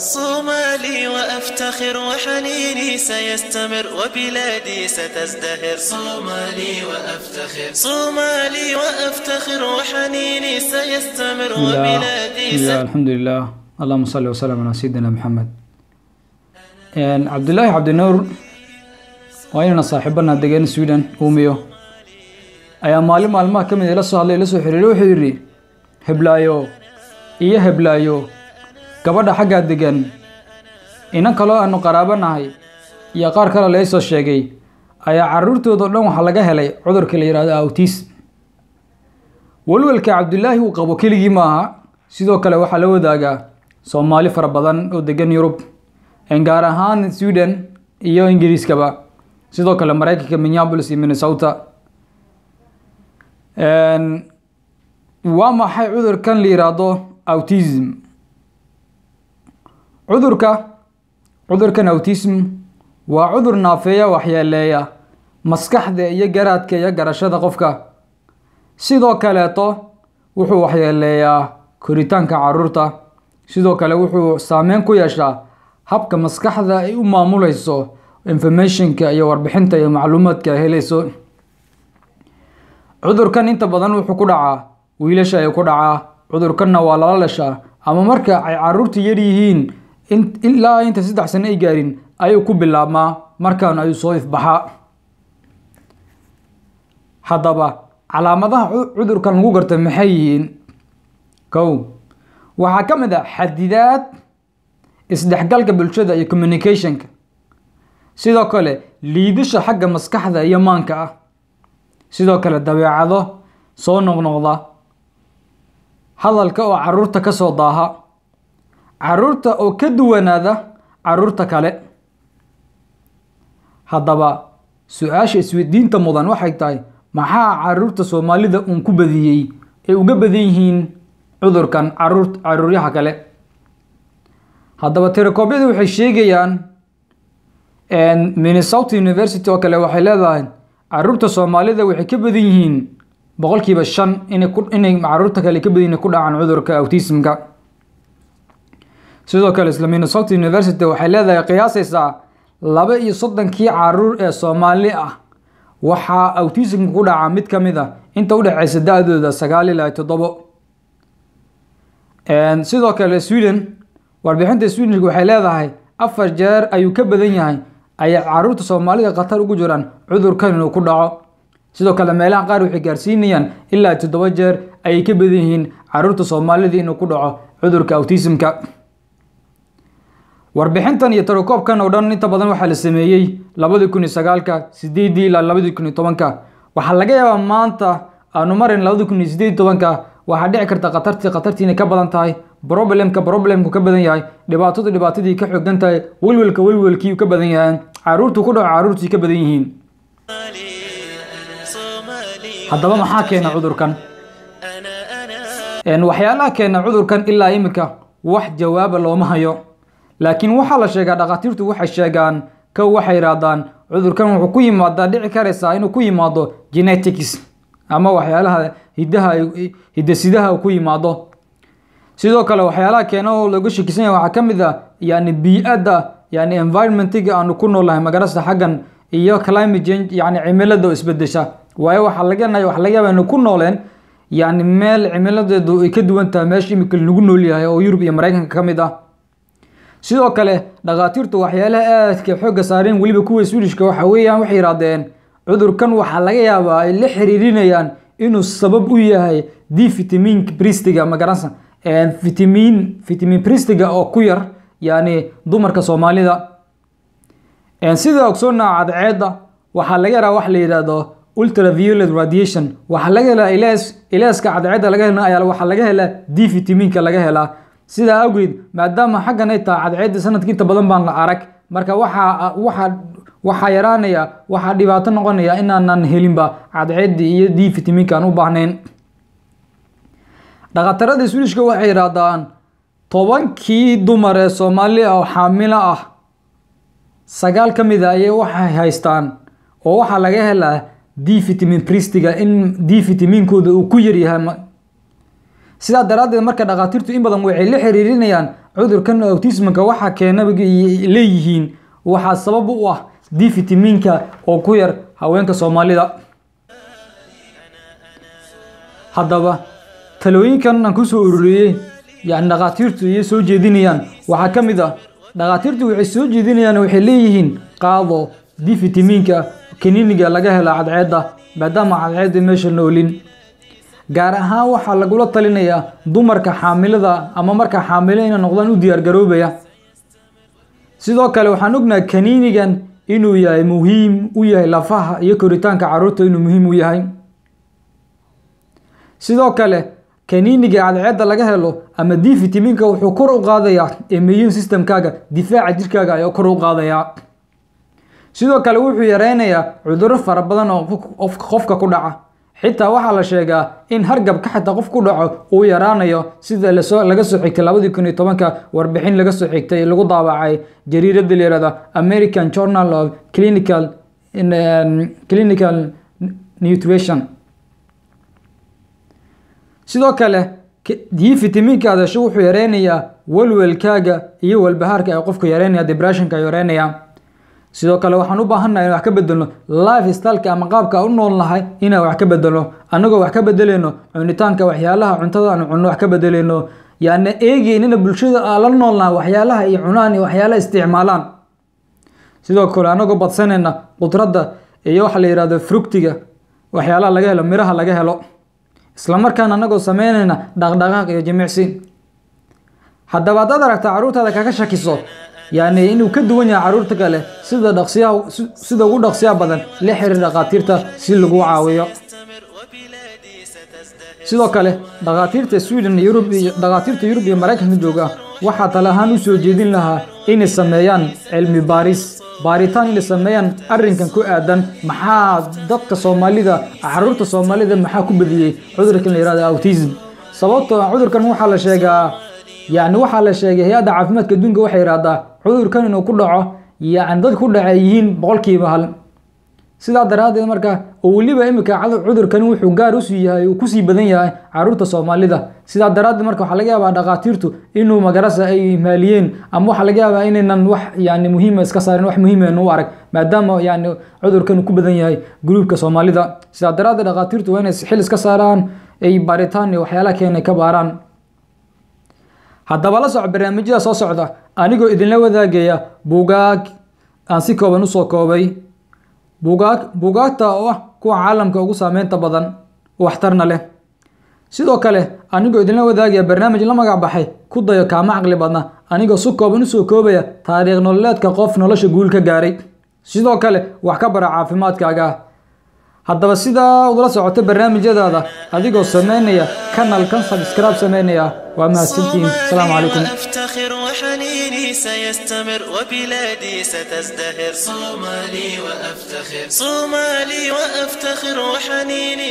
صومالي وأفتخر وحنيني سيستمر وبلادي ستزدهر. صومالي وأفتخر، صومالي وأفتخر وحنيني سيستمر وبلادي الحمد لله. اللهم صل وسلم على سيدنا محمد. عبد الله عبد النور وأنا صاحبنا دجان السودان أميو أيام مالما كم إلى صالح إلى سحرير وحيري هبلايو إيه هبلايو gabadha xagga degan inan kale aanu qaraabanahay iyo qaar kale la soo sheegay ayaa caruurtooda dhan waxa laga helay cudurka la yiraahdo autism. walwalka Cabdullaahi uu qabo keligii maaha, sidoo kale waxa la wadaaga Soomaali fara badan oo degan Yurub, gaar ahaan Sweden iyo Ingiriiskaba, sidoo kale Mareykanka, Minneapolis iyo Minnesota. waa maxay cudurkan la yiraahdo autism? cudurkan autism waa cudur naafeeya waxyeeleeya maskaxda iyo garaadka iyo garashada qofka. sidoo kaleeto wuxuu waxyeeleeyaa koritaanka caruurta. sidoo kale wuxuu saameyn ku yeeshaa habka maskaxda ay u maamulayso informationka iyo warbixinta iyo macluumaadka ay helayso. cudurkan inta badan wuxuu ku dhacaa wiilasha ay ku dhacaa. cudurkanna waa lala dhashaa ama marka ay caruurta yar yihiin ilaa inta 3 sano ay gaarin ayuu ku bilaabmaa, markaan ayuu soo ifbaxaa. haddaba calaamadaha cudurkan lagu garto maxay yihiin? waxaa ka mid ah xadidaad isdhexgalka bulshada iyo communicationka. sidoo kale liidasho xagga maskaxda iyo maanka ah. sidoo kale dabeecado soo noqnoqda, hadalka oo caruurta ka soo daaha, caruurta oo ka duwanaada caruurta kale. haddaba su-aasha isweydiinta mudan waxay tahay, maxaa caruurta Soomaalida ku badiyay ee uga badan yihiin cudurkan caruuryaha kale? haddaba tirakoobyadu waxay sheegayaan Minnesota University oo kale waxay leedahay caruurta Soomaalida waxay ka badan yihiin 5% inay caruurta kale ka badan ku dhacaan cudurka autismka. sidoo kale isla Minnesota University waxay leedahay qiyaasaysa 32 caruur ee Soomaali ah waxa autism ku dhaca mid kamid ah inta u dhaxaysa da'dooda 9 ilaa 7. sidoo kale Sweden, warbixinta Sweden waxay leedahay 4 jeer ayuu ka badan yahay ay caruurta Soomaalida qatar ugu jiraan cudurkan inuu ku dhaco. sidoo kale meelaha qaar waxay gaarsiinayaan ilaa 7 jeer ay ka badan yihiin caruurta Soomaalida inuu ku dhaco cudurka autismka. warbixintan iyo tirakoobkan oo dhan inta badan waxa la sameeyay 2009 8 ilaa 2010. waxa laga yaabaa maanta aanu marin 2018 waxa dhici karta qatartiina ka badan tahay, problemku ka badan yahay, dhibaatadii ka xooggan tahay, walwalkii ka badan yahay, caruurtu ku dhaco caruurtii ka badan yihiin. haddaba maxaa keena cudurkan? waxyaalaha keena cudurkan ilaa imika wax jawaab looma hayo, laakiin waxa la sheegaa dhaqaatiirtu waxay sheegaan waxay yiraahdaan cudurkan wuxuu ku yimaadaa dhici karaysa inuu ku yimaado genetics ama waxyaalaha hidasidaha ku yimaado. sidoo kale waxyaalaha keena oo lagu shakisan yahay waxa kamid ah bii'ada environmentiga aanu ku noolahay magarasta xaggan iyo climate change cimilada isbedesha. waayo waxa laga yaabaa inuu ku nooleen meel cimiladeedu ay ka duwan tahay meesha imika lagu nool yahay oo Yurub iyo Mareykanka kamid ah. sidoo kale dhaqaatiirtu waxyaalaha aadka xooga saareen waliba kuwa Swedishka waxa weeyaan waxay yiraahdeen cudurkan waxa laga yaabaa ay la xiriirinayaan inuu sabab u yahay vitamin bristiga magaransa vitamin bristiga oo ku yar dumarka Soomaalida. sida ogsoona cadceeda waxa laga yaraa wax la yiraahdo ultraviolet radiation. waxa laga helaa ilaaska cadceeda laga helaa ayaa waxa laga helaa vitaminka laga helaa. sida awgeed maadaama xaggan ay tahay cadceeda sanadkii inta badan baan la arag, marka waxa yaraanaya waxa dhibaato noqonaya inaanan helinba cadceedii iyo vitaminka aan u baahnayn. dhaqaatiirada Swedishka waxay yiraahdaan 10kii dumar ee Soomaali ah oo xaamilo ah 9 kamid ah ay waxay haystaan oo waxa laga helaa vitamin bristiga in vitaminkooda uu ku yar yahay. sidaa daraaddeed marka dhakhaatiirtu in badan waxay la xiriirinayaan cudurkan autismka waxa keena leeyihiin waxaa sabab u ah D fitamiinka oo ku yar haweenka Soomaalida. haddaba talooyinkan aan ku soo ururiyay yani dhakhaatiirtu ay soo jeedinayaan waxa kamid ah dhakhaatiirtu waxay soo jeedinayaan waxay leeyihiin qaado D fitamiinka kaniiniga laga helo cadceedda maadaama cadceedda meesha noolin gaar ahaan waxaa lagula talinayaa dumarka xaamilada ama marka xaamilo inay noqdaan u diyaar garoobaya. sidoo kale waxaan ognahay kaniinigan inuu yahay muhiim u yahay lafaha iyo koritaanka carruurta inuu muhiim u yahay. sidoo kale kaniiniga cadceedda laga helo ama D fitamiinka wuxuu kor u qaadayaa immune systemkaaga difaaca jirkaaga ayaa kor u qaadayaa. sidoo kale wuxuu yareynayaa cudurro fara badan oo qofka ku dhaca xitaa waxaa la sheegaa in hargabka xitaa qof ku dhaco uu yaraanayo sida laga soo xigtay 2010 warbixin laga soo xigtay lagu daabacay jariirada leerada American Journal of Clinical Nutrition. sidoo kale D fitamiinka adasho wuxuu yareynayaa walwalkaaga iyo walbahaarka ay qofku yareynaya depressionka yareynaya. sidoo kale waxaan u baahanahay in wax ka bedelno lifestyle-ka ama qaabka u noolnahay inaan wax ka bedelno anagoo wax ka bedeleyno cunitaanka waxyaalaha cuntada aan cunno wax ka bedeleyno yani eegeynina bulshada aan la noolnahay waxyaalaha ay cunaan iyo waxyaalaha isticmaalaan. sidoo kale anagoo badsanayna qudradda iyo waxa la yiraahdo fructiga waxyaalaha laga helo miraha laga helo isla markaana anagoo sameynayna dhaqdhaqaaq iyo jimicsi. haddaba haddaad aragtaa carruurtaada kaga shakiso يعني إنه كدوان يا عرورتك له سيدا ugu dhaqsiya badan la xiriir dhaqaatiirta si lagu caawiyo. sidoo kale dhaqaatiirta Sweden dhaqaatiirta Yurub iyo Mareykanka jooga waxa talahaan u soo jeedin lahaa inay sameeyaan cilmi baaritaan inay sameeyaan arrinkan ku aadan maxaa dadka Soomaalida carruurta Soomaalida maxaa ku badiyay cudurkan la yiraahdo autism. sababtoo cudurkan waxa la sheegaa يعني waxa la sheegay hay'adda caafimaadka adduunka waxay yiraahdaa cudurkan inuu ku dhaco yani dad ku dhaceeyeen 100%. sidaa daraadeed marka oo waliba imika cudurkan wuxuu gaar u yahay uu ku sii badan yahay carruurta Soomaalida. sidaa daraadeed marka waxa laga yaabaa dhaqaatiirtu inuu magarasa ay maaliyeen ama waxa laga yaabaa inaynan wax yani muhiim iska saarin wax muhiim ah u arag maadaama yani cudurkan ku badan yahay groupka Soomaalida. sidaa daraadeed dhaqaatiirtu waa inay xil iska saaraan ay baaritaan iyo waxyaalaha keenay ka baaraan. haddaba la soco barnaamijyada soo socda anigoo idinla wadaagaya buugaag aan si kooban u soo koobay buugaagta oo ah kuwa caalamka ugu saameynta badan waxtarna leh. sidoo kale anigoo idinla wadaagaya barnaamij la magac baxay ku dayo kaama caqli badna anigoo si kooban u soo koobaya taariikh nololeedka qof nolosha guul ka gaaray. sidoo kale wax ka bara caafimaadkaaga. haddaba sidaa udula socota barnaamijyadaada adigoo sameynaya kanalkan subscribe sameynaya waa mahadsantiin. السلام عليكم. أفتخر وحنيني سيستمر وبلادي ستزدهر صومالي وأفتخر وحنيني